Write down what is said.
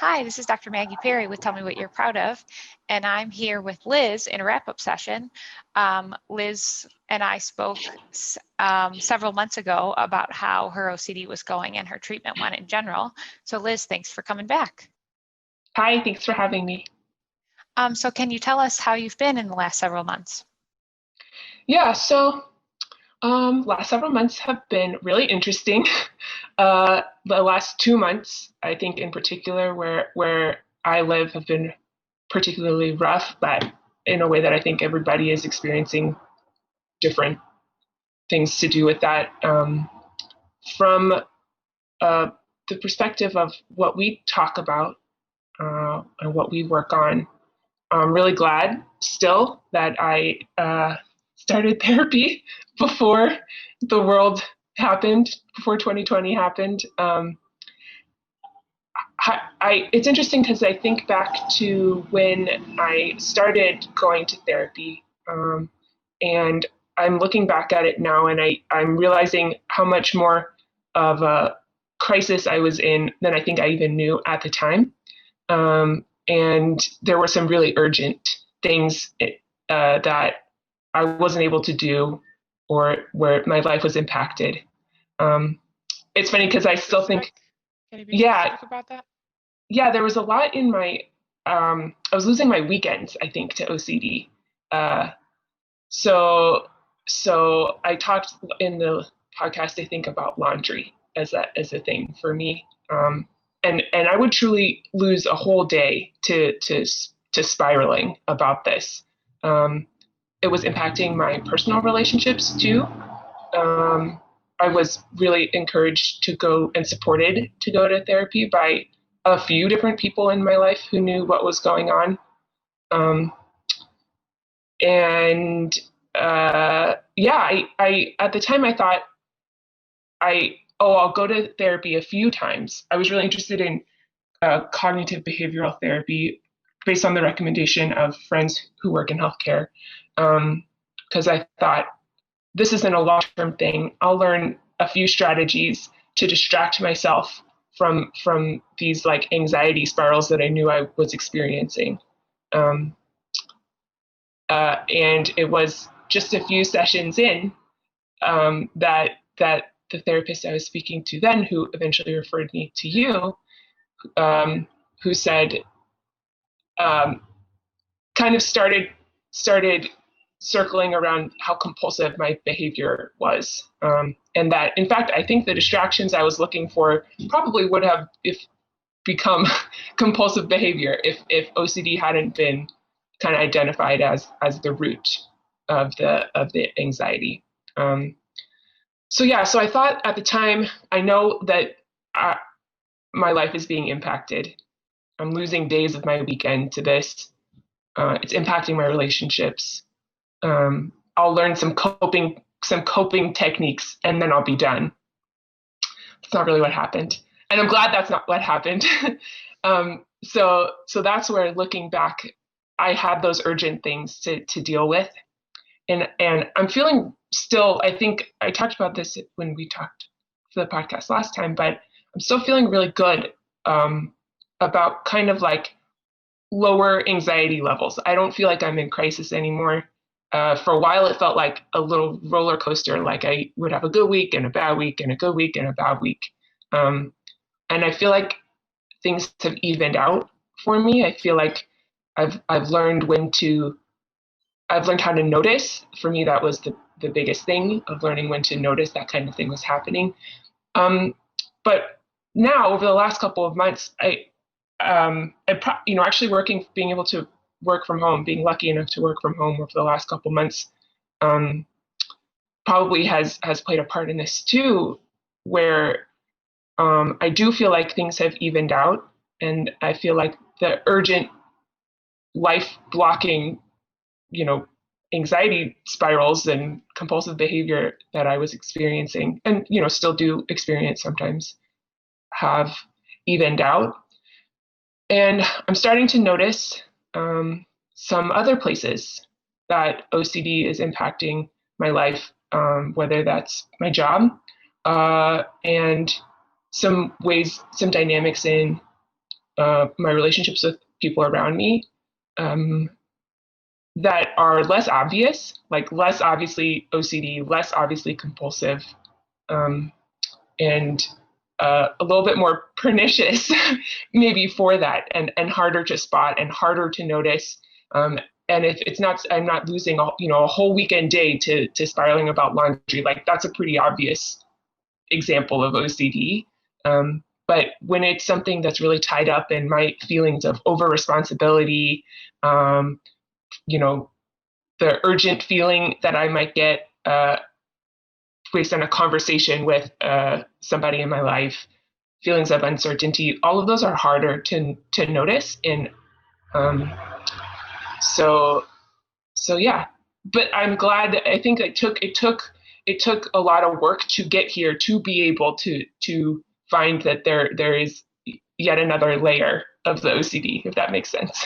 Hi, this is Dr. Maggie Perry with Tell Me What You're Proud Of, and I'm here with Liz in a wrap-up session. Liz and I spoke several months ago about how her OCD was going and her treatment went in general. So Liz, thanks for coming back. Hi, thanks for having me. So can you tell us how you've been in the last several months? Yeah, so last several months have been really interesting. The last 2 months, I think in particular, where I live have been particularly rough, but in a way that I think everybody is experiencing different things to do with that. From the perspective of what we talk about and what we work on, I'm really glad still that I started therapy before the world happened, before 2020 happened. It's interesting because I think back to when I started going to therapy, and I'm looking back at it now, and I'm realizing how much more of a crisis I was in than I think I even knew at the time. And there were some really urgent things that I wasn't able to do, or where my life was impacted. It's funny because I still think, Can you be specific about that? Yeah, there was a lot in my. I was losing my weekends, I think, to OCD. So I talked in the podcast, I think, about laundry as a thing for me. And I would truly lose a whole day to spiraling about this. It was impacting my personal relationships too. I was really encouraged to go and supported to go to therapy by a few different people in my life who knew what was going on. I at the time I thought I'll go to therapy a few times. I was really interested in cognitive behavioral therapy based on the recommendation of friends who work in healthcare, because I thought this isn't a long-term thing. I'll learn a few strategies to distract myself from these like anxiety spirals that I knew I was experiencing. And it was just a few sessions in that the therapist I was speaking to then, who eventually referred me to you, who said, kind of started circling around how compulsive my behavior was. And that, in fact, I think the distractions I was looking for probably would have become compulsive behavior if OCD hadn't been kind of identified as the root of the anxiety. So I thought at the time, I know that my life is being impacted. I'm losing days of my weekend to this. It's impacting my relationships. I'll learn some coping techniques, and then I'll be done. That's not really what happened, and I'm glad that's not what happened. So that's where, looking back, I had those urgent things to deal with, and I'm feeling still. I think I talked about this when we talked for the podcast last time, but I'm still feeling really good about kind of like lower anxiety levels. I don't feel like I'm in crisis anymore. For a while, it felt like a little roller coaster. Like I would have a good week and a bad week and a good week and a bad week. And I feel like things have evened out for me. I feel like I've learned how to notice. For me, that was the biggest thing, of learning when to notice that kind of thing was happening. But now, over the last couple of months, actually being able to work from home, being lucky enough to work from home over the last couple of months, probably has played a part in this too, where I do feel like things have evened out, and I feel like the urgent life blocking, anxiety spirals and compulsive behavior that I was experiencing, and still do experience sometimes, have evened out. And I'm starting to notice some other places that OCD is impacting my life, whether that's my job, and some dynamics in my relationships with people around me that are less obvious, like less obviously OCD, less obviously compulsive, and a little bit more pernicious maybe for that, and harder to spot and harder to notice. And if it's not, I'm not losing a whole weekend day to spiraling about laundry. Like that's a pretty obvious example of OCD. But when it's something that's really tied up in my feelings of over responsibility, you know, the urgent feeling that I might get based on a conversation with somebody in my life, feelings of uncertainty, all of those are harder to notice. And so yeah. But I'm glad. I think it took a lot of work to get here to be able to find that there is yet another layer of the OCD, if that makes sense.